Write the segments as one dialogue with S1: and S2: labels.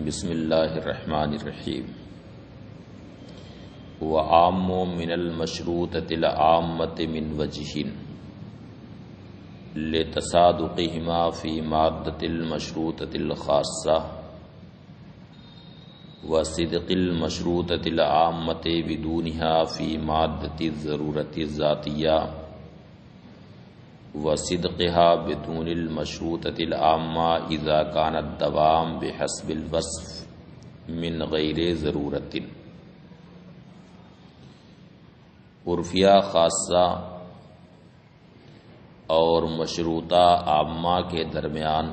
S1: بسم اللہ الرحمن الرحیم وعام من المشروطۃ العامۃ من وجہ لتصادقہما فی مادۃ المشروطۃ الخاصہ وصدق المشروطۃ العامۃ بدونہا فی مادۃ الضرورۃ الذاتیہ وصدقها بدون المشروطة العامة اذا كان الدوام بحسب الوصف من غیر ضرورت۔ عرفیہ خاصہ اور مشروطہ عامہ کے درمیان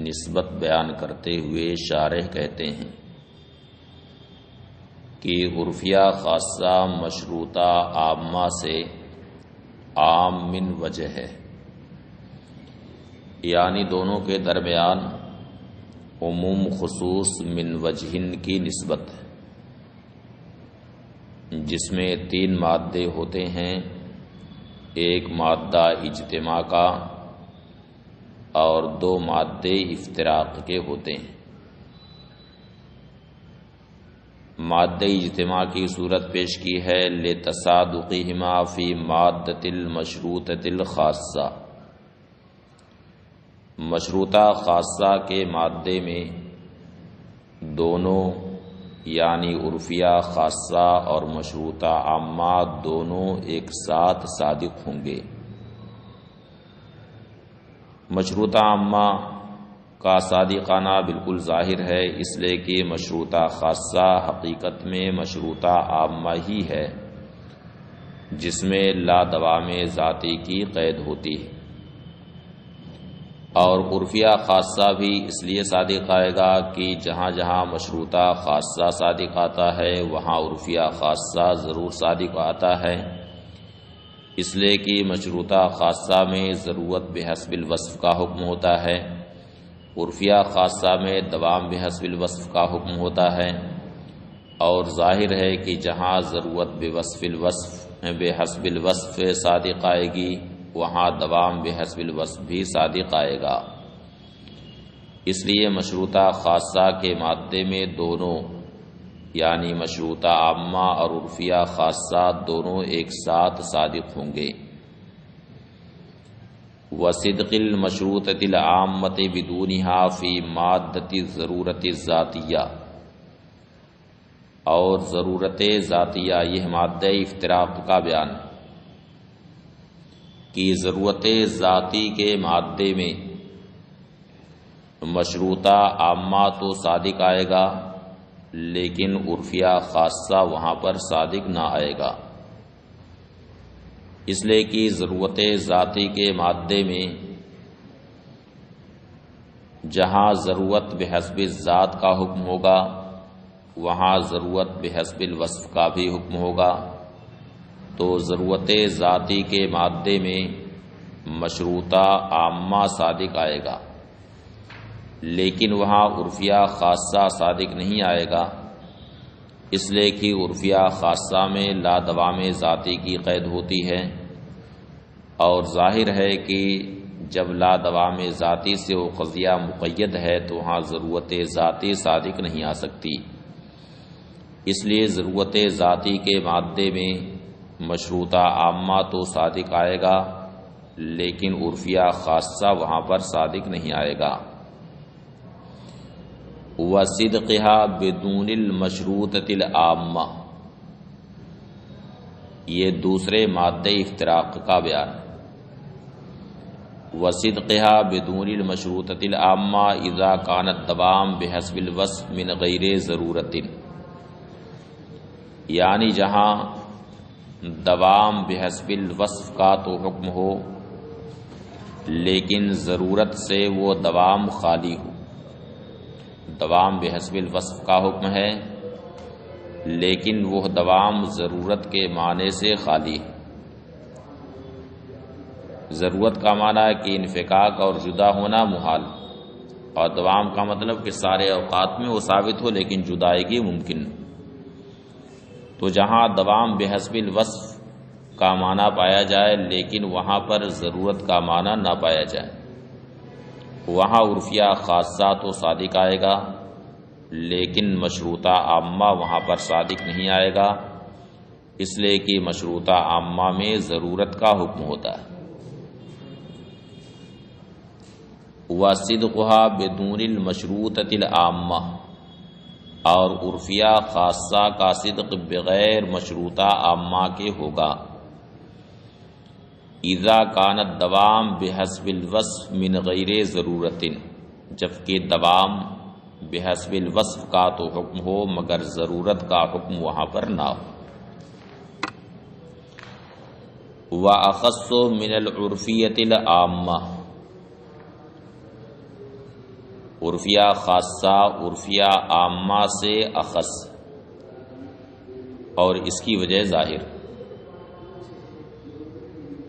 S1: نسبت بیان کرتے ہوئے شارح کہتے ہیں کہ عرفیہ خاصہ مشروطہ عامہ سے عام من وجہ ہے، یعنی دونوں کے درمیان عموم خصوص من وجہن کی نسبت ہے، جس میں تین مادے ہوتے ہیں، ایک مادہ اجتماع کا اور دو مادے افتراق کے ہوتے ہیں۔ مادہ اجتماع کی صورت پیش کی ہے لتصادقہما فی مادۃ المشروطۃ الخاصہ، مشروطہ خاصہ کے مادے میں دونوں یعنی عرفیہ خاصہ اور مشروطہ عامہ دونوں ایک ساتھ صادق ہوں گے۔ مشروطہ عامہ کا صادقانہ بالکل ظاہر ہے، اس لیے کہ مشروطہ خاصہ حقیقت میں مشروطہ عامہ ہی ہے جس میں لا دوام ذاتی کی قید ہوتی ہے، اور عرفیہ خاصہ بھی اس لیے صادق آئے گا کہ جہاں جہاں مشروطہ خاصہ صادق آتا ہے وہاں عرفیہ خاصہ ضرور صادق آتا ہے، اس لیے کہ مشروطہ خاصہ میں ضرورت بحسب الوصف کا حکم ہوتا ہے، عرفیہ خاصہ میں دوام بحسب الوصف کا حکم ہوتا ہے، اور ظاہر ہے کہ جہاں ضرورت بحسب الوصف صادق آئے گی وہاں دوام بحسب الوصف بھی صادق آئے گا۔ اس لیے مشروطہ خاصہ کے مادے میں دونوں یعنی مشروطہ عامہ اور عرفیہ خاصہ دونوں ایک ساتھ صادق ہوں گے۔ وصدق المشروطۃ العامۃ بدونہا فی مادۃ الضرورۃ الذاتیہ، اور ضرورت ذاتیہ یہ مادہ افتراق کا بیان ہے کہ ضرورت ذاتی کے مادے میں مشروطہ عامہ تو صادق آئے گا لیکن عرفیہ خاصہ وہاں پر صادق نہ آئے گا، اس لیے کہ ضرورت ذاتی کے مادے میں جہاں ضرورت بحسب الذات کا حکم ہوگا وہاں ضرورت بحسب الوصف کا بھی حکم ہوگا، تو ضرورت ذاتی کے مادے میں مشروطہ عامہ صادق آئے گا لیکن وہاں عرفیہ خاصہ صادق نہیں آئے گا، اس لیے کہ عرفیہ خاصہ میں لا دوام ذاتی کی قید ہوتی ہے، اور ظاہر ہے کہ جب لا دوام ذاتی سے وہ قضیہ مقید ہے تو وہاں ضرورت ذاتی صادق نہیں آ سکتی، اس لیے ضرورت ذاتی کے مادے میں مشروطہ عامہ تو صادق آئے گا لیکن عرفیہ خاصہ وہاں پر صادق نہیں آئے گا۔ وصدقها بدون المشروطۃ العامہ، یہ دوسرے مادہ افتراق کا بیان ہے۔ وصدقها بدون المشروطۃ العامہ اذا كان الدوام بحسب الوصف من غیر ضرورت، یعنی جہاں دوام بحسب الوصف کا تو حکم ہو لیکن ضرورت سے وہ دوام خالی ہو، دوام بحسب الوصف کا حکم ہے لیکن وہ دوام ضرورت کے معنی سے خالی ہے۔ ضرورت کا معنی ہے کہ انفکاک اور جدا ہونا محال، اور دوام کا مطلب کہ سارے اوقات میں وہ ثابت ہو لیکن جدائیگی ممکن۔ تو جہاں دوام بحسب الوصف کا معنی پایا جائے لیکن وہاں پر ضرورت کا معنی نہ پایا جائے، وہاں عرفیہ خاصہ تو صادق آئے گا، لیکن مشروطہ عامہ وہاں پر صادق نہیں آئے گا، اس لیے کہ مشروطہ عامہ میں ضرورت کا حکم ہوتا ہے۔ وَصِدْقُهَا بِدُونِ الْمَشْرُوطَةِ الْعَامَّةِ، اور عرفیہ خاصہ کا صدق بغیر مشروطہ عامہ کے ہوگا۔ اذا كان الدوام بحسب الوصف من غیر ضرورت، جبکہ دوام بحسب الوصف کا تو حکم ہو مگر ضرورت کا حکم وہاں پر نہ ہو۔ وَأَخَصُّ مِنَ الْعُرْفِيَّةِ الْعَامَّةِ، عرفیہ خاصہ عرفیہ عامہ سے اخص، اور اس کی وجہ ظاہر،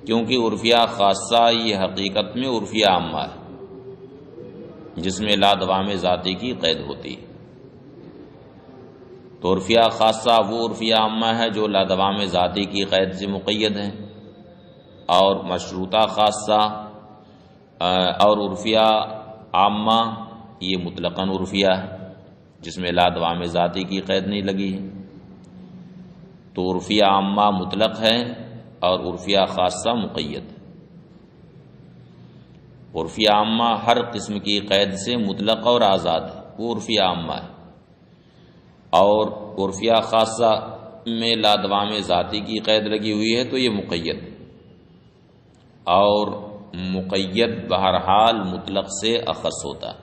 S1: کیونکہ عرفیہ خاصہ یہ حقیقت میں عرفیہ عامہ ہے جس میں لا دوام ذاتی کی قید ہوتی ہے۔ تو عرفیہ خاصہ وہ عرفیہ عامہ ہے جو لا دوام ذاتی کی قید سے مقید ہیں، اور مشروطہ خاصہ اور عرفیہ عامہ یہ مطلقاً عرفیہ ہے جس میں لا دوام ذاتی کی قید نہیں لگی ہے۔ تو عرفیہ عامہ مطلق ہے اور عرفیہ خاصہ مقید ہے۔ عرفیہ عامہ ہر قسم کی قید سے مطلق اور آزاد ہے، وہ عرفیہ عامہ ہے، اور عرفیہ خاصہ میں لا دوام ذاتی کی قید لگی ہوئی ہے تو یہ مقید ہے، اور مقید بہرحال مطلق سے اخص ہوتا ہے۔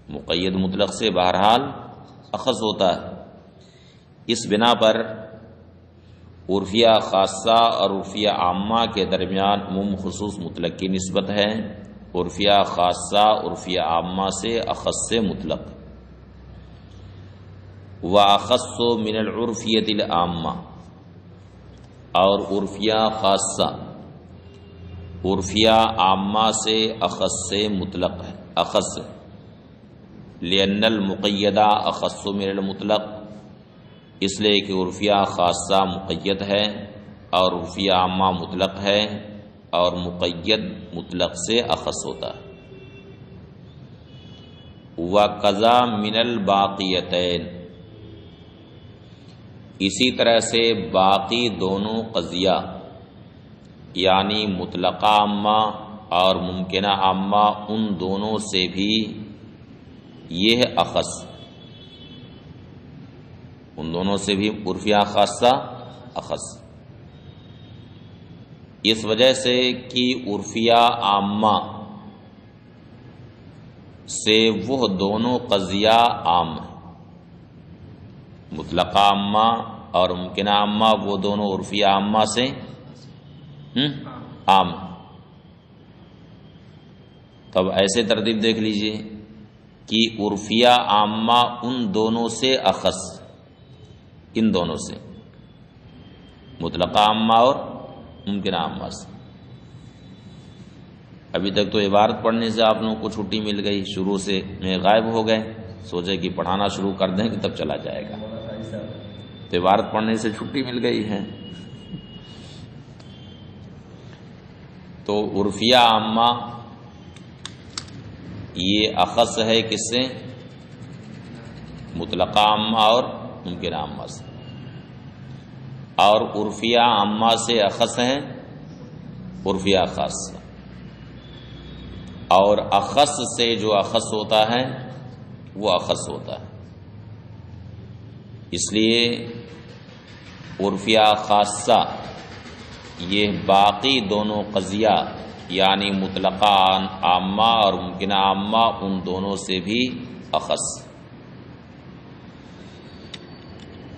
S1: مقید مطلق سے بہرحال اخص ہوتا ہے۔ اس بنا پر عرفیہ خاصہ اور عرفیہ عامہ کے درمیان عموم خصوص مطلق کی نسبت ہے۔ عرفیہ خاصہ عرفیہ عامہ سے اخص سے مطلق۔ وَأَخَصُّ مِنَ الْعُرْفِيَّةِ الْعَامَّةِ، اور عرفیہ خاصہ عرفیہ عامہ سے اخص سے مطلق ہے، اخص ہے۔ لِأَنَّ الْمُقَيَّدَ أَخَصُّ مِنَ الْمُطْلَقِ، اس لیے کہ عرفیہ خاصہ مقید ہے اور عرفیہ عامہ مطلق ہے، اور مقید مطلق سے اخص ہوتا ہے۔ وَقَضَى مِنَ الْبَاقِيَتَيْنِ، اسی طرح سے باقی دونوں قضیہ یعنی مطلقہ عامہ اور ممکنہ عامہ، ان دونوں سے بھی یہ اخص، ان دونوں سے بھی عرفیہ خاصہ اخص، اس وجہ سے کہ عرفیہ عامہ سے وہ دونوں قضیہ عام ہیں، مطلقہ عامہ اور ممکنہ عامہ وہ دونوں عرفیہ عامہ سے عام ہیں۔ تب ایسے ترتیب دیکھ لیجئے کہ عرفیہ عامہ ان دونوں سے اخص، ان دونوں سے، مطلقہ عامہ اور ممکنہ عامہ سے۔ ابھی تک تو عبارت پڑھنے سے آپ لوگوں کو چھٹی مل گئی، شروع سے میں غائب ہو گئے، سوچے کہ پڑھانا شروع کر دیں کہ تب چلا جائے گا، تو عبارت پڑھنے سے چھٹی مل گئی ہے۔ تو عرفیہ عامہ یہ اخص ہے کس سے؟ مطلقہ عامہ اور ممکنہ عامہ سے، اور عرفیہ عامہ سے اخص ہے عرفیہ خاصہ، اور اخص سے جو اخص ہوتا ہے وہ اخص ہوتا ہے۔ اس لیے عرفیہ خاصہ یہ باقی دونوں قضیہ یعنی مطلقہ عامہ اور ممکنہ عامہ ان دونوں سے بھی اخص۔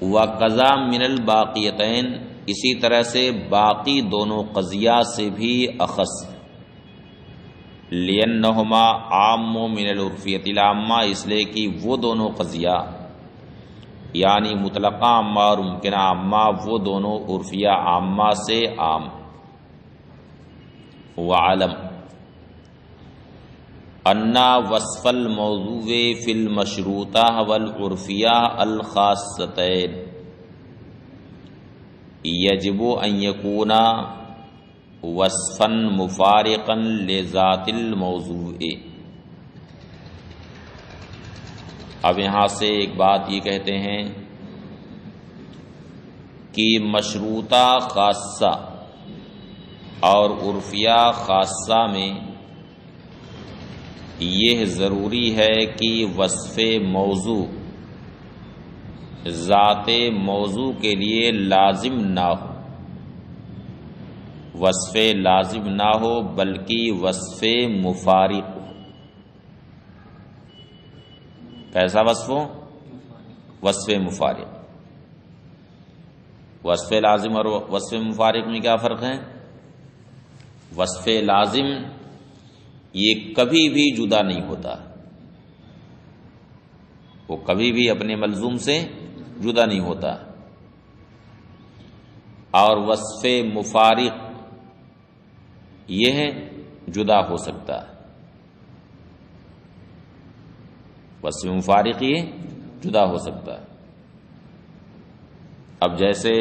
S1: وَقَضَى مِنَ الْبَاقِيَتَيْنِ، اسی طرح سے باقی دونوں قضیہ سے بھی اخص، لِأَنَّهُمَا عَامٌ مِنَ الْعُرْفِيَّةِ الْعَامَّةِ، اس لیے کہ وہ دونوں قضیہ یعنی مطلقہ عامہ اور ممکنہ عامہ وہ دونوں عرفیہ عامہ سے عام۔ وَعَلَمْ أَنَّ وَصْفَ الْمَوْضُوعِ فِي الْمَشْرُوطَةِ وَالْعُرْفِيَّةِ الْخَاصَّتَيْنِ يَجِبُ أَنْ يَكُونَ وصفا مفارقا لذات الموضوع۔ اب یہاں سے ایک بات یہ کہتے ہیں کہ مشروطہ خاصہ اور عرفیہ خاصہ میں یہ ضروری ہے کہ وصف موضوع ذات موضوع کے لیے لازم نہ ہو، وصف لازم نہ ہو بلکہ وصف مفارق ہو۔ کیسا وصف ہو؟ وصف مفارق۔ وصف لازم اور وصف مفارق میں کیا فرق ہے؟ وصف لازم یہ کبھی بھی جدا نہیں ہوتا، وہ کبھی بھی اپنے ملزوم سے جدا نہیں ہوتا، اور وصف مفارق یہ ہے جدا ہو سکتا ہے۔ وصف مفارق یہ جدا ہو سکتا ہے۔ اب جیسے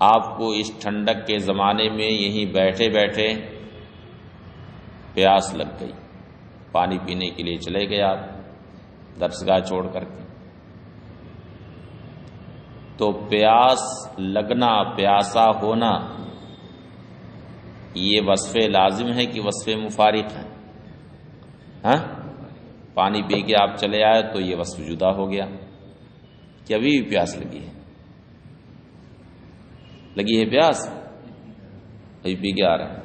S1: آپ کو اس ٹھنڈک کے زمانے میں یہیں بیٹھے بیٹھے پیاس لگ گئی، پانی پینے کے لیے چلے گئے آپ درسگاہ چھوڑ کر کے، تو پیاس لگنا، پیاسا ہونا، یہ وصف لازم ہے کہ وصف مفارق ہے؟ ہاں، پانی پی کے آپ چلے آئے تو یہ وصف جدا ہو گیا کہ ابھی بھی پیاس لگی ہے، لگی ہے پیاس، ابھی پی کے آ رہے ہیں،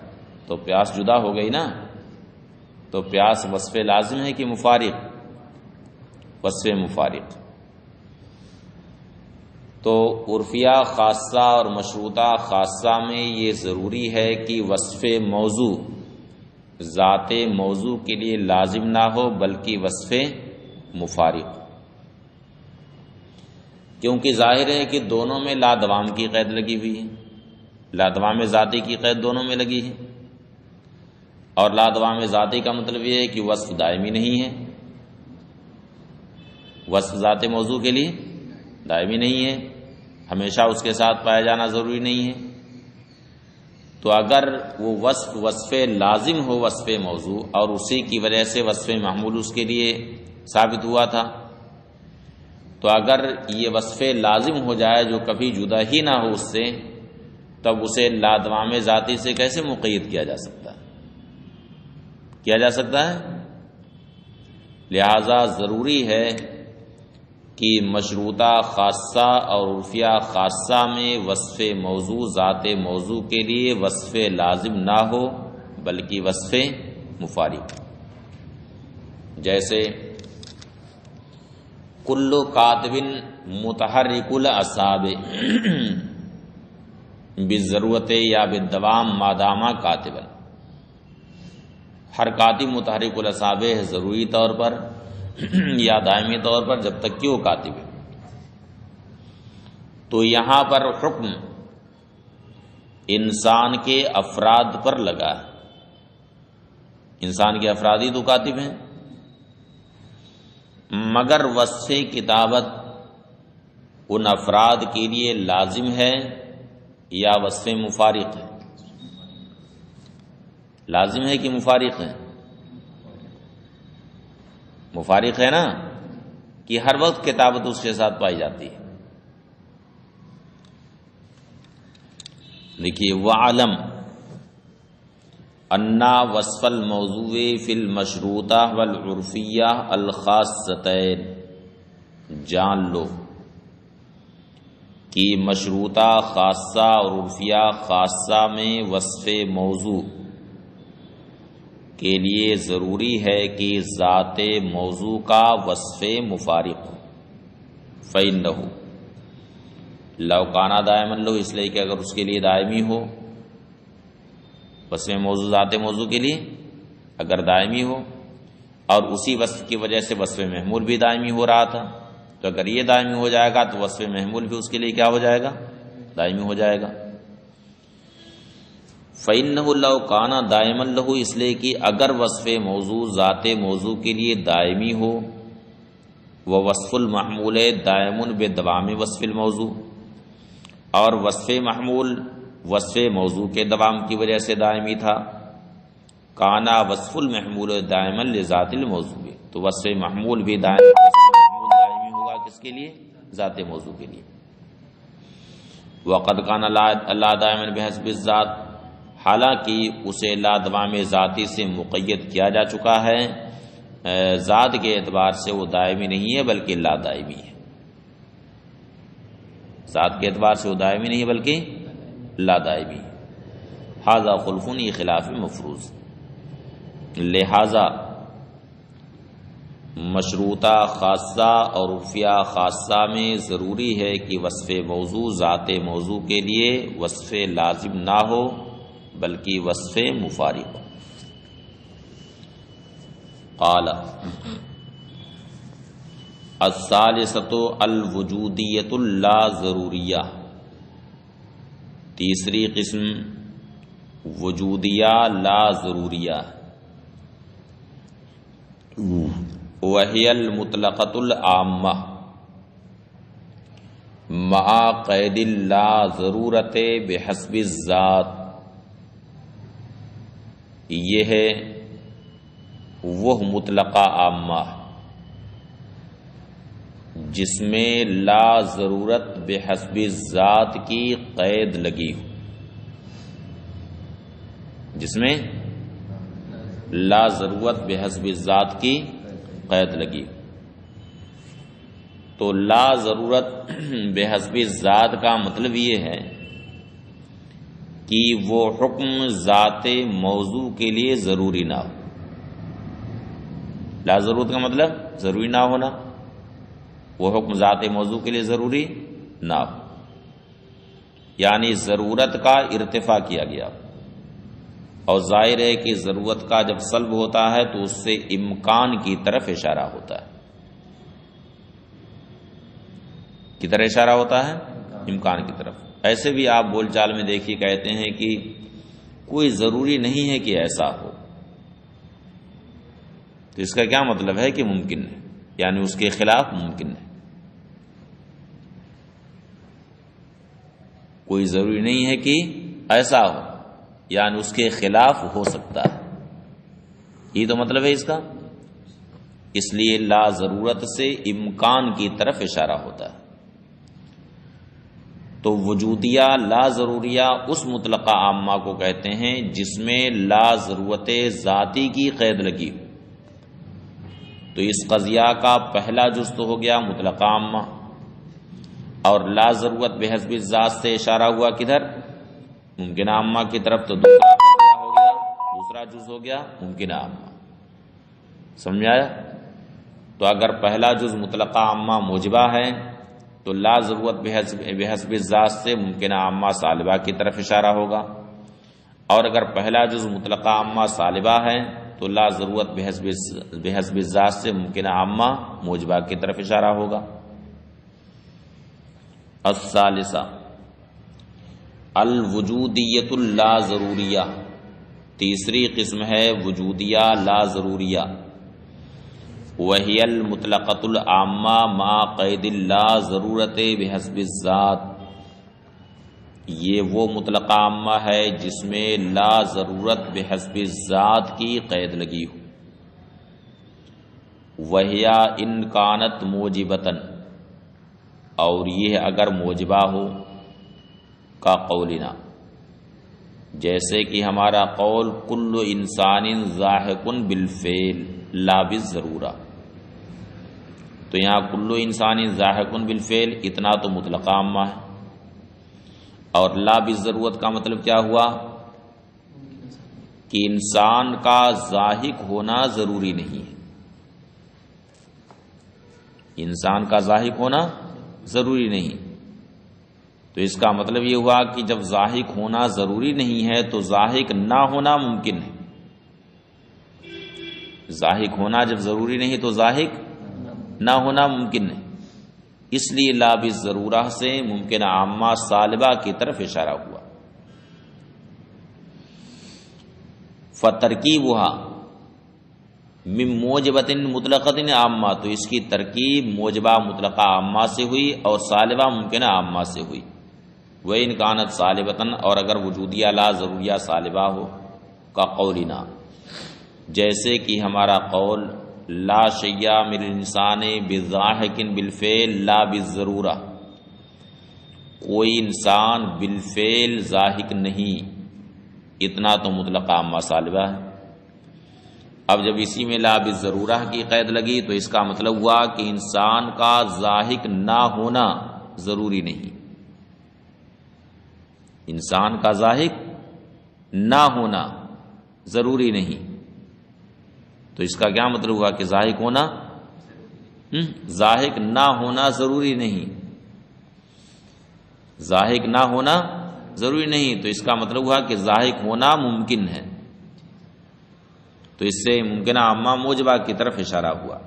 S1: تو پیاس جدا ہو گئی نا۔ تو پیاس وصف لازم ہے کہ مفارق؟ وصف مفارق۔ تو عرفیہ خاصہ اور مشروطہ خاصہ میں یہ ضروری ہے کہ وصف موضوع ذات موضوع کے لیے لازم نہ ہو بلکہ وصف مفارق، کیونکہ ظاہر ہے کہ دونوں میں لادوام کی قید لگی ہوئی ہے، لادوام ذاتی کی قید دونوں میں لگی ہے، اور لادوام ذاتی کا مطلب یہ ہے کہ وصف دائمی نہیں ہے، وصف ذات موضوع کے لیے دائمی نہیں ہے، ہمیشہ اس کے ساتھ پایا جانا ضروری نہیں ہے۔ تو اگر وہ وصف وصف لازم ہو وصف موضوع، اور اسی کی وجہ سے وصف محمول اس کے لیے ثابت ہوا تھا، تو اگر یہ وصف لازم ہو جائے جو کبھی جدا ہی نہ ہو اس سے، تب اسے لادوام ذاتی سے کیسے مقید کیا جا سکتا ہے؟ کیا جا سکتا ہے؟ لہذا ضروری ہے کہ مشروطہ خاصہ اور عرفیہ خاصہ میں وصف موضوع ذات موضوع کے لیے وصف لازم نہ ہو بلکہ وصف مفارق۔ جیسے کل کاتب متحرک الاعصاب بالضرورت یا بالدوام مادامہ کاتبا، ہر کاتب متحرک الاعصاب ہے ضروری طور پر یا دائمی طور پر جب تک کہ وہ کاتب ہے۔ تو یہاں پر حکم انسان کے افراد پر لگا ہے، انسان کے افراد ہی تو کاتب ہیں، مگر وصف کتابت ان افراد کے لیے لازم ہے یا وصف مفارق ہے؟ لازم ہے کہ مفارق ہے؟ مفارق ہے نا، کہ ہر وقت کتابت اس کے ساتھ پائی جاتی ہے۔ دیکھیے وَعَلَمْ أَنَّ وصف الموضوع فی المشروطہ والعرفیہ الخاصتین، جان لو کہ مشروطہ خاصہ اور عرفیہ خاصہ میں وصف موضوع کے لیے ضروری ہے کہ ذات موضوع کا وصف مفارق ہو۔ فَإِنَّهُ لَوْ كَانَ دَائِمًا لَهُ، اس لیے کہ اگر اس کے لیے دائمی ہو، وصف موضوع ذات موضوع کے لیے اگر دائمی ہو، اور اسی وصف کی وجہ سے وصف محمول بھی دائمی ہو رہا تھا، تو اگر یہ دائمی ہو جائے گا تو وصف محمول بھی اس کے لیے کیا ہو جائے گا؟ دائمی ہو جائے گا۔ فَإِنَّهُ لَوْ كَانَ دَائِمًا لَهُ، اس لیے کہ اگر وصف موضوع ذات موضوع کے لیے دائمی ہو، وَوَصْفُ الْمَحْمُولِ دَائِمٌ بِدَوَامِ وصف الموضوع، اور وصف محمول وصف موضوع کے دوام کی وجہ سے دائمی تھا. کانا وصف المحمول دائما لذات الموضوع، تو وصف محمول بھی دائمی ہوگا کس کے لیے؟ ذات موضوع کے لیے. وقد کان لا دائما بحسب الذات، حالانکہ اسے لا دوام ذاتی سے مقید کیا جا چکا ہے، ذات کے اعتبار سے وہ دائمی نہیں ہے بلکہ لا دائمی ہے. ذات کے اعتبار سے وہ دائمی نہیں ہے بلکہ لا دائمی. ھذا خلف، یہ خلاف مفروض. لہذا مشروطہ خاصہ اور عرفیہ خاصہ میں ضروری ہے کہ وصف موضوع ذات موضوع کے لیے وصف لازم نہ ہو بلکہ وصف مفارق ہو. قال الثالثۃ الوجودیۃ اللا ضروریہ، تیسری قسم وجودیہ لا ضروریہ. وہی المطلقۃ العامہ مع قید لا ضرورت بحسب الذات، یہ ہے وہ مطلقہ عامہ جس میں لا ضرورت بحسب الذات کی قید لگی ہو، جس میں لا ضرورت بحسب الذات کی قید لگی. تو لا ضرورت بحسب الذات کا مطلب یہ ہے کہ وہ حکم ذات موضوع کے لیے ضروری نہ ہو. لا ضرورت کا مطلب ضروری نہ ہونا، وہ حکم ذات موضوع کے لیے ضروری نہ ہو، یعنی ضرورت کا ارتفاع کیا گیا. اور ظاہر ہے کہ ضرورت کا جب سلب ہوتا ہے تو اس سے امکان کی طرف اشارہ ہوتا ہے. کی طرح اشارہ ہوتا ہے؟ امکان کی طرف. ایسے بھی آپ بول چال میں دیکھیے کہتے ہیں کہ کوئی ضروری نہیں ہے کہ ایسا ہو، تو اس کا کیا مطلب ہے کہ ممکن ہے، یعنی اس کے خلاف ممکن ہے. کوئی ضروری نہیں ہے کہ ایسا ہو، یعنی اس کے خلاف ہو سکتا ہے. یہ تو مطلب ہے اس کا. اس لیے لا ضرورت سے امکان کی طرف اشارہ ہوتا ہے. تو وجودیہ لا ضروریہ اس مطلقہ عامہ کو کہتے ہیں جس میں لا ضرورت ذاتی کی قید لگی ہو. تو اس قضیہ کا پہلا جز تو ہو گیا مطلقہ عامہ، اور لا ضرورت بحسب الذات سے اشارہ ہوا کدھر؟ ممکنہ عامہ کی طرف. تو دوسرا قضیہ ہو گیا، دوسرا جز ہو گیا ممکنہ عامہ. سمجھ آیا؟ تو اگر پہلا جز مطلقہ عامہ موجبہ ہے تو لا ضرورت بحسب الذات سے ممکنہ عامہ سالبہ کی طرف اشارہ ہوگا، اور اگر پہلا جز مطلقہ عامہ سالبہ ہے تو لا ضرورت بحسب الذات سے ممکنہ عامہ موجبہ کی طرف اشارہ ہوگا. الثالثہ الوجودیۃ اللا ضروریہ، تیسری قسم ہے وجودیہ لا ضروریہ. وہی المطلقۃ العامہ مع قید لا ضرورت بحسب الذات، یہ وہ مطلقہ عامہ ہے جس میں لا ضرورت بحسب الذات کی قید لگی ہو. وہیا ان کانت موجبتن، اور یہ اگر موجبہ ہو، کا قولنا، جیسے کہ ہمارا قول کل انسان ذاہق بالفعل لا بالضرورہ. تو یہاں کل انسان ذاہق بالفعل اتنا تو مطلقہ عامہ ہے، اور لا بالضرورت کا مطلب کیا ہوا کہ انسان کا ذاہق ہونا ضروری نہیں ہے. انسان کا ذاہق ہونا ضروری نہیں. تو اس کا مطلب یہ ہوا کہ جب ذاہق ہونا ضروری نہیں ہے تو ذاہق نہ ہونا ممکن ہے. ذاہق ہونا جب ضروری نہیں تو ذاہق نہ ہونا ممکن ہے. اس لیے لا بالضرورہ سے ممکنہ عامہ سالبہ کی طرف اشارہ ہوا. فترکیبها من موجبۃ مطلقۃ عامہ، تو اس کی ترکیب موجبہ مطلقہ عامہ سے ہوئی اور سالبہ ممکنہ عامہ سے ہوئی. وَإِنْ كَانَتْ صَالِبَةً، اور اگر وجودیہ لا ضروریہ صالبہ ہو، کا قولنا، جیسے کہ ہمارا قول لا شیء من الانسان بضاحک بالفعل لا بالضرورہ، کوئی انسان بالفعل ضاحک نہیں، اتنا تو مطلق عامہ صالبہ ہے۔ اب جب اسی میں لا بالضرورہ کی قید لگی تو اس کا مطلب ہوا کہ انسان کا ضاحک نہ ہونا ضروری نہیں، انسان کا ضاحک نہ ہونا ضروری نہیں، تو اس کا کیا مطلب ہوا کہ ضاحک ہونا ضاحک نہ ہونا ضروری نہیں، ضاحک نہ ہونا ضروری نہیں، تو اس کا مطلب ہوا کہ ضاحک ہونا ممکن ہے، تو اس سے ممکنہ عامہ موجبہ کی طرف اشارہ ہوا۔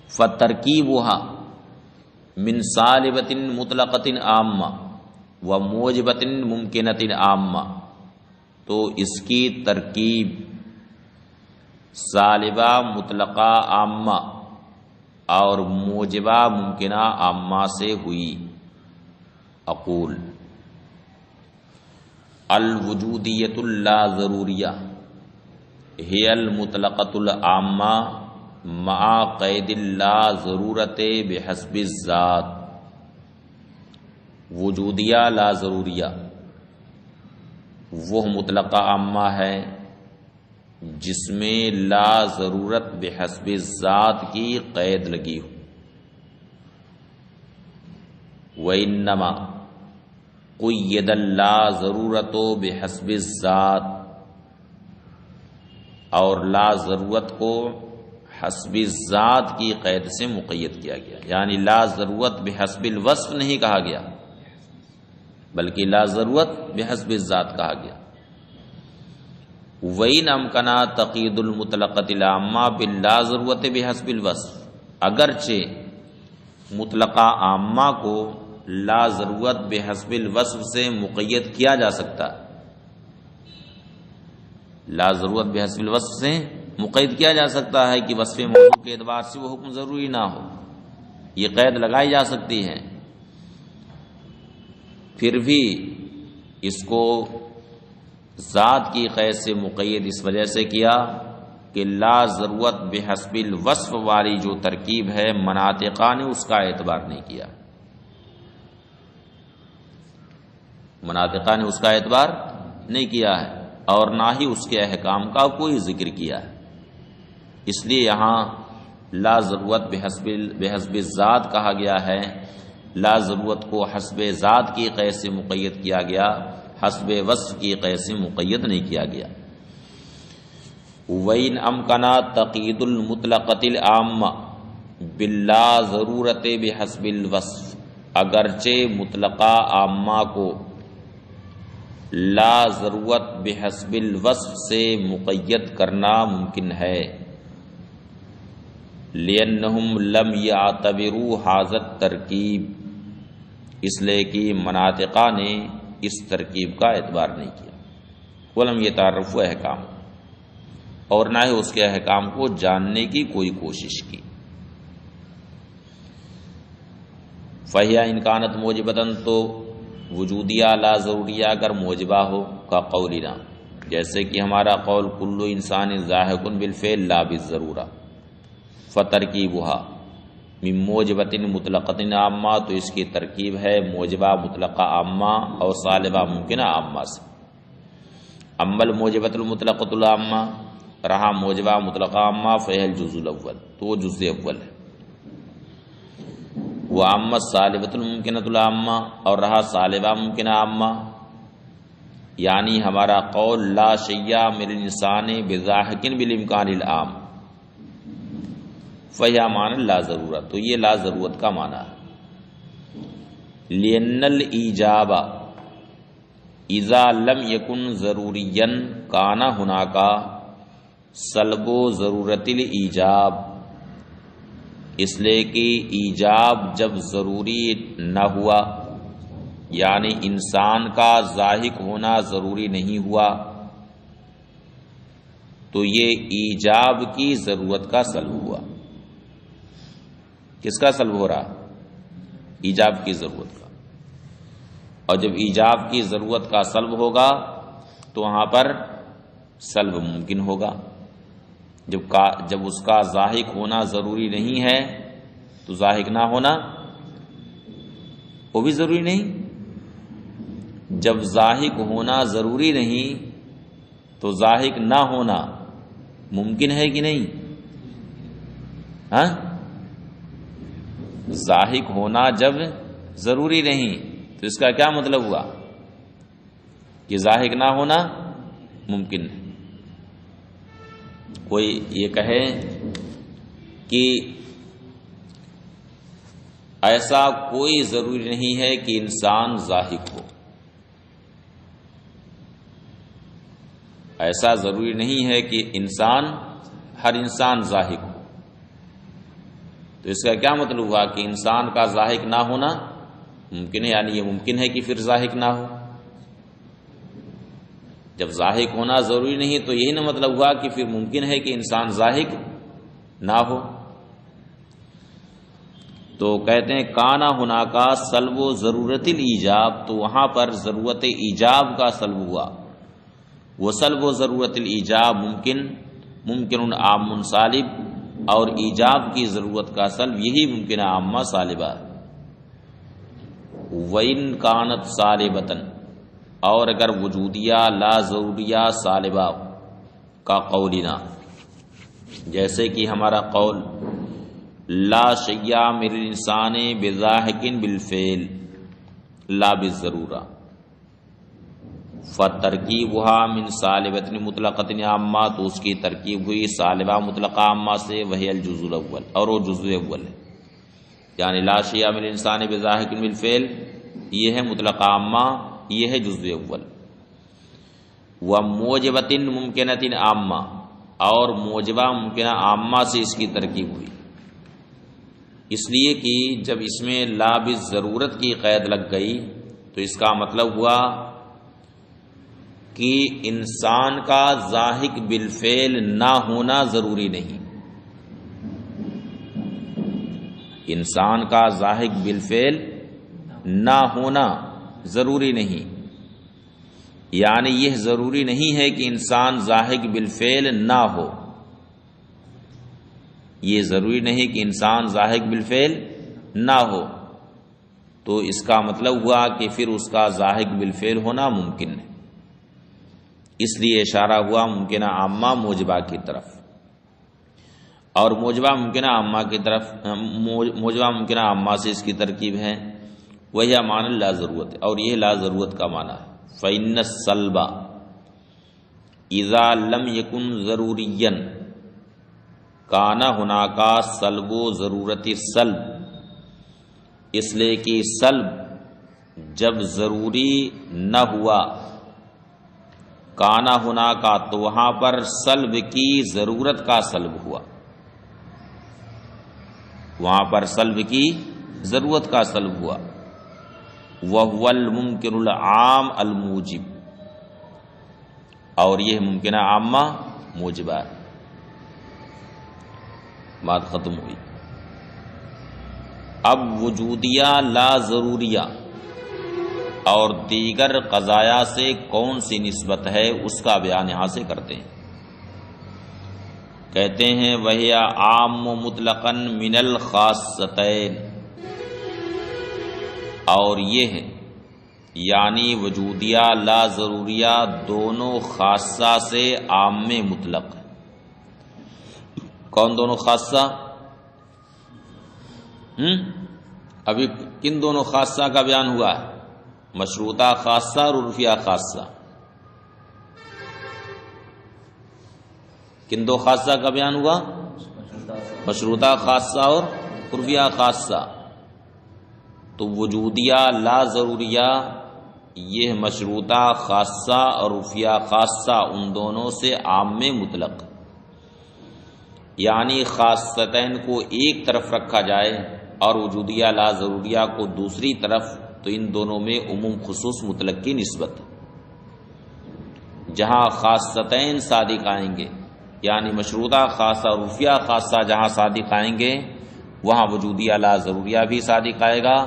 S1: فَتَرْکِیبُهَا مِنْ صَالِبَةٍ مُطْلَقَةٍ عَامَّةٍ وَمُوجِبَةٍ مُمْکِنَةٍ عَامَّةٍ، تو اس کی ترکیب صالبہ مطلقہ عامہ اور موجبہ ممکنہ عامہ سے ہوئی۔ اقول الوجودیۃ اللا ضروریہ ہی المطلقۃ العامہ مع قید اللا ضرورت بحسب الذات، وجودیہ لا ضروریہ وہ مطلقہ عامہ ہے جس میں لا ضرورت بحسب الذات کی قید لگی ہو۔ وَإِنَّمَا قُيِّدَ اللا ضرورت بحسب الذات، اور لا ضرورت کو حسب ذات کی قید سے مقید کیا گیا، یعنی لا ضرورت بحسب الوصف نہیں کہا گیا بلکہ لا ضرورت بحسب الذات کہا گیا۔ وَإِنْ أَمْكَنَ تَقِيدُ الْمُطْلَقَةِ الْعَامَّةِ بِاللَّا ضَرُورَةِ بِحَسْبِ الْوَصْفِ، اگرچہ مطلقہ عامہ کو لا ضرورت بحسب الوصف سے مقید کیا جا سکتا ہے، لا ضرورت بحسب الوصف سے مقید کیا جا سکتا ہے کہ وصف موضوع کے اعتبار سے وہ حکم ضروری نہ ہو، یہ قید لگائی جا سکتی ہے، پھر بھی اس کو ذات کی قید سے مقید اس وجہ سے کیا کہ لا ضرورت بحسب الوصف والی جو ترکیب ہے مناطقہ نے اس کا اعتبار نہیں کیا، مناطقہ نے اس کا اعتبار نہیں کیا ہے اور نہ ہی اس کے احکام کا کوئی ذکر کیا ہے، اس لیے یہاں لا ضرورت بحسب ذات کہا گیا ہے، لا ضرورت کو حسب ذات کی قید سے مقید کیا گیا، حسب وصف کی قید سے مقید نہیں کیا گیا۔ وَإِنْ أَمْكَنَ تَقِيدُ الْمُطْلَقَةِ الْعَامَّةِ بِاللَّا ضَرُورَةِ بِحَسْبِ الْوَصْفِ، اگرچہ مطلقہ عامہ کو لا ضرورت بحسب الوصف سے مقید کرنا ممکن ہے، لِأَنَّهُمْ لَمْ يَعْتَبِرُوا هَذَا الترکیب، اس لیے کہ مناطقہ نے اس ترکیب کا اعتبار نہیں کیا، وَلَمْ يَتَعَرَّفُوا احکام، اور نہ ہی اس کے احکام کو جاننے کی کوئی کوشش کی۔ فَهِيَ إِنْ كَانَتْ مُوجِبَةً، تو وجودیہ لا ضروریہ اگر موجبہ ہو، کا قولنا، جیسے کہ ہمارا قول کل انسان ضاحک بالفعل لا بالضرورہ، فترکیبها من موجبۃ مطلقۃ عامہ، تو اس کی ترکیب ہے موجبہ مطلقہ عامہ اور صالبہ ممکنہ عامہ سے۔ اما الموجبۃ المطلقۃ العامہ، رہا موجبہ مطلقہ عامہ، فہی الجزء الاول، تو وہ جزء اول ہے۔ وَأَمَّا الصَّالِبَةُ الْمُمْكِنَةُ الْعَامَّةُ، اور رہا صالبہ ممکنہ عامہ، یعنی ہمارا قول لا شیء من الانسان بضاحک بالامکان العام، فہی معنی لا ضرورت، تو یہ لا ضرورت کا معنی ہے۔ لِأَنَّ الْإِيجَابَ اذا لم يكن ضروریًا کان هناك سلب ضرورت الایجاب، اس لیے کہ ایجاب جب ضروری نہ ہوا، یعنی انسان کا ضاحک ہونا ضروری نہیں ہوا، تو یہ ایجاب کی ضرورت کا سلب ہوا۔ کس کا سلب ہو رہا؟ ایجاب کی ضرورت کا۔ اور جب ایجاب کی ضرورت کا سلب ہوگا تو وہاں پر سلب ممکن ہوگا. جب اس کا ضاحک ہونا ضروری نہیں ہے تو ضاحک نہ ہونا وہ بھی ضروری نہیں. جب ضاحک ہونا ضروری نہیں تو ضاحک نہ ہونا ممکن ہے کہ نہیں؟ ہاں، ضاحک ہونا جب ضروری نہیں تو اس کا کیا مطلب ہوا کہ ضاحک نہ ہونا ممکن ہے. کوئی یہ کہے کہ ایسا کوئی ضروری نہیں ہے کہ انسان ضاحک ہو، ایسا ضروری نہیں ہے کہ ہر انسان ضاحک ہو. تو اس کا کیا مطلب ہوا کہ انسان کا ضاحک نہ ہونا ممکن ہے، یعنی یہ ممکن ہے کہ پھر ضاحک نہ ہو. جب ضاحک ہونا ضروری نہیں تو یہی نہ مطلب ہوا کہ پھر ممکن ہے کہ انسان ضاحک نہ ہو. تو کہتے ہیں کانا ہونا کا سلب و ضرورت الایجاب، تو وہاں پر ضرورت ایجاب کا سلب ہوا. وہ سلب و ضرورت الایجاب ممکن عام سالب، اور ایجاب کی ضرورت کا سلب یہی ممکن عامہ سالبہ. وَإِن كَانَتْ سالبتن، اور اگر وجودیہ لا ضروریہ سالبہ کا قولنا، جیسے کہ ہمارا قول لا شیء من الانسان بضاحک بالفعل لا بالضرورہ، فترکیبها من سالبۃ مطلقۃ عامہ، تو اس کی ترکیب ہوئی سالبہ مطلقہ عامہ سے، وہی الجزء الاول، اور وہ جزء اول ہے. یعنی لا شیء من الانسان بضاحک بالفعل یہ ہے مطلقہ عامہ، یہ ہے جزء اول. وموجبۃ ممکنۃ عامہ، اور موجبہ ممکنہ عامہ سے اس کی ترکیب ہوئی. اس لیے کہ جب اس میں لا بالضرورت کی قید لگ گئی تو اس کا مطلب ہوا کہ انسان کا ضاحک بالفعل نہ ہونا ضروری نہیں. انسان کا ضاحک بالفعل نہ ہونا ضروری نہیں، یعنی یہ ضروری نہیں ہے کہ انسان ضاحک بالفعل نہ ہو. یہ ضروری نہیں کہ انسان ضاحک بالفعل نہ ہو، تو اس کا مطلب ہوا کہ پھر اس کا ضاحک بالفعل ہونا ممکن ہے. اس لیے اشارہ ہوا ممکنہ عامہ موجبہ کی طرف، اور موجبہ ممکنہ عامہ کی طرف، موجبہ ممکنہ عامہ سے اس کی ترکیب ہے. وہی معنی لا ضرورت ہے، اور یہ لا ضرورت کا معنی ہے. فإن السلب اذا لم يكن ضروریا کان هناك سلب ضرورت السلب، اس لیے کہ سلب جب ضروری نہ ہوا، کانا ہونا کا، تو وہاں پر سلب کی ضرورت کا سلب ہوا، وہاں پر سلب کی ضرورت کا سلب ہوا. وَهُوَ الْمُمْكِنُ الْعَامُ الْمُوجِبُ، اور یہ ممکنہ عامہ موجبہ ہے. بات ختم ہوئی. اب وجودیہ لا ضروریہ اور دیگر قضایا سے کون سی نسبت ہے اس کا بیان یہاں سے کرتے ہیں. کہتے ہیں وَهِيَ عَامُّ مُطْلَقًا مِنَ الْخَاصَّتَيْنِ، اور یہ ہے یعنی وجودیہ لا ضروریہ دونوں خاصہ سے عام میں مطلق ہے. کون دونوں خاصہ؟ ابھی کن دونوں خاصہ کا بیان ہوا ہے؟ مشروطہ خاصہ اور عرفیہ خاصہ. کن دو خاصہ کا بیان ہوا؟ مشروطہ خاصہ اور عرفیہ خاصہ. تو وجودیہ لا ضروریہ یہ مشروطہ خاصہ اور عرفیہ خاصہ ان دونوں سے عام میں مطلق، یعنی خاصتین کو ایک طرف رکھا جائے اور وجودیہ لا ضروریہ کو دوسری طرف، تو ان دونوں میں عموم خصوص مطلق کی نسبت. جہاں خاصتین صادق آئیں گے، یعنی مشروطہ خاصہ اور عرفیہ خاصہ جہاں صادق آئیں گے، وہاں وجودیہ لا ضروریہ بھی صادق آئے گا،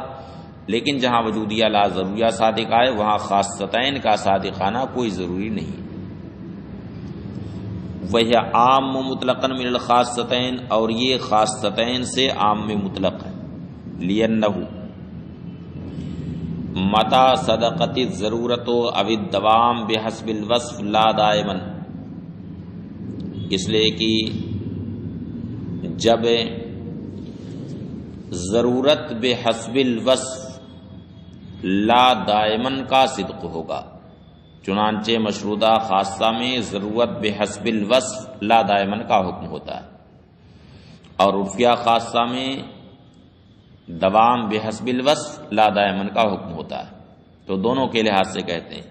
S1: لیکن جہاں وجودیہ لا ضروریہ صادق آئے وہاں خاصتین کا صادق آنا کوئی ضروری نہیں۔ وہی عام مطلقاً من الخاصتین، اور یہ خاصتین سے عام میں مطلق ہے۔ لِأَنَّهُ متى صدقت الضرورت او الدوام بحسب الوصف لا دائما، اس لیے کہ جب ضرورت بحسب الوصف لا دائمن کا صدق ہوگا، چنانچہ مشروطہ خاصہ میں ضرورت بحسب الوصف لا دائمن کا حکم ہوتا ہے، اور عرفیہ خاصہ میں دوام بحسب الوصف لا دائمن کا حکم ہوتا ہے۔ تو دونوں کے لحاظ سے کہتے ہیں،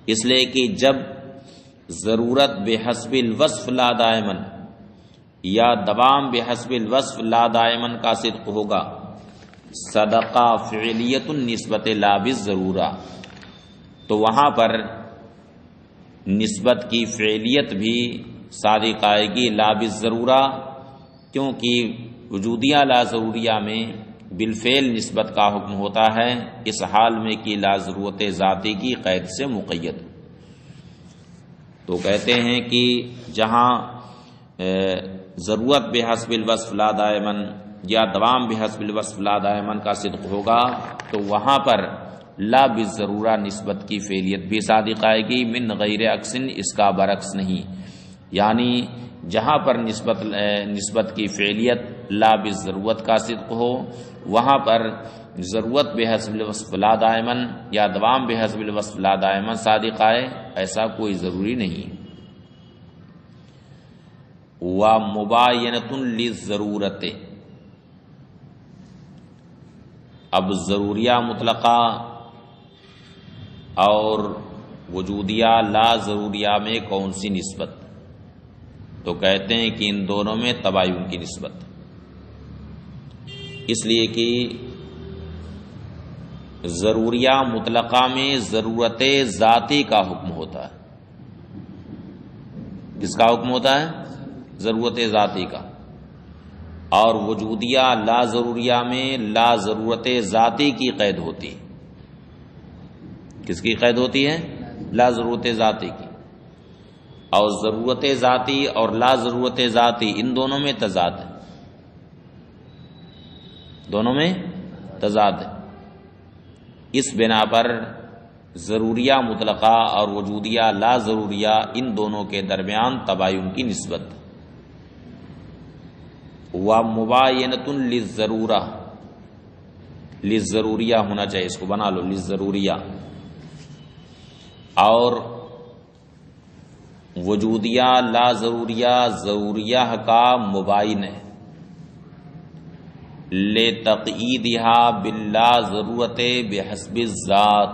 S1: اس لیے کہ جب ضرورت بحسب الوصف لا دائمن یا دوام بحسب الوصف لا دائمن کا صدق ہوگا، صدقہ فعلیت النسبت لا بالضرورہ، تو وہاں پر نسبت کی فعلیت بھی صادق آئے گی لا بالضرورہ، کیونکہ وجودیہ لا ضروریہ میں بالفعل نسبت کا حکم ہوتا ہے، اس حال میں کہ لا ضرورت ذاتی کی قید سے مقید۔ تو کہتے ہیں کہ جہاں ضرورت بحسب الوصف لا دائمن یا دوام بحسب الوصف لا دائمن کا صدق ہوگا تو وہاں پر لا بالضرورہ نسبت کی فعلیت بھی صادق آئے گی، من غیر عکسن، اس کا برعکس نہیں، یعنی جہاں پر نسبت کی فعلیت لا بالضرورت کا صدق ہو وہاں پر ضرورت بحسب الوصف لا دائمن یا دوام بحسب الوصف لا دائمن صادق آئے، ایسا کوئی ضروری نہیں۔ وَمُبَايَنَةٌ لِلضَّرُورَةِ، اب ضروریہ مطلقہ اور وجودیہ لا ضروریہ میں کون سی نسبت؟ تو کہتے ہیں کہ ان دونوں میں تباین کی نسبت، اس لیے کہ ضروریہ مطلقہ میں ضرورت ذاتی کا حکم ہوتا ہے۔ کس کا حکم ہوتا ہے؟ ضرورت ذاتی کا، اور وجودیہ لا ضروریہ میں لا ضرورت ذاتی کی قید ہوتی ہے۔ کس کی قید ہوتی ہے؟ لا ضرورت ذاتی کی، اور ضرورت ذاتی اور لا ضرورت ذاتی ان دونوں میں تضاد ہے، دونوں میں تضاد ہے۔ اس بنا پر ضروریہ مطلقہ اور وجودیہ لا ضروریہ ان دونوں کے درمیان تباین کی نسبت۔ وَمُبَايَنَةٌ لِلضَّرُورَةِ، لِلضَّرُوریہ ہونا چاہیے، اس کو بنا لو لِلضَّرُوریہ، اور وجودیہ لا ضروریہ ضروریہ کا مباین ہے، لِتَقْیِیدِهَا بِاللَّا ضرورت بحسب الذات،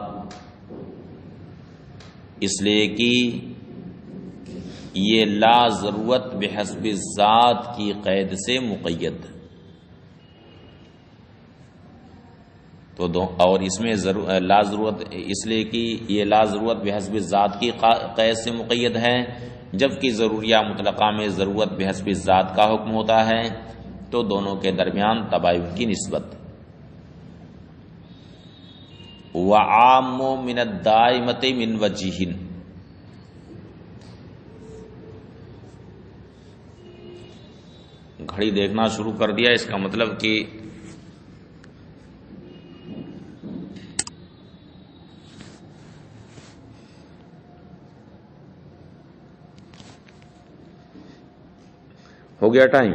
S1: اس لیے کہ یہ لا ضرورت بحسب الذات کی قید سے مقید، تو اور اس میں لا ضرورت، اس لیے کہ یہ لا ضرورت بحسب الذات کی قید سے مقید ہے، جبکہ ضروریہ مطلقہ میں ضرورت بحسب الذات کا حکم ہوتا ہے، تو دونوں کے درمیان تباین کی نسبت۔ وَعَامُّ مِنَ الدَّائِمَةِ مِنْ وَجْهٍ، گھڑی دیکھنا شروع کر دیا، اس کا مطلب کہ ہو گیا ٹائم۔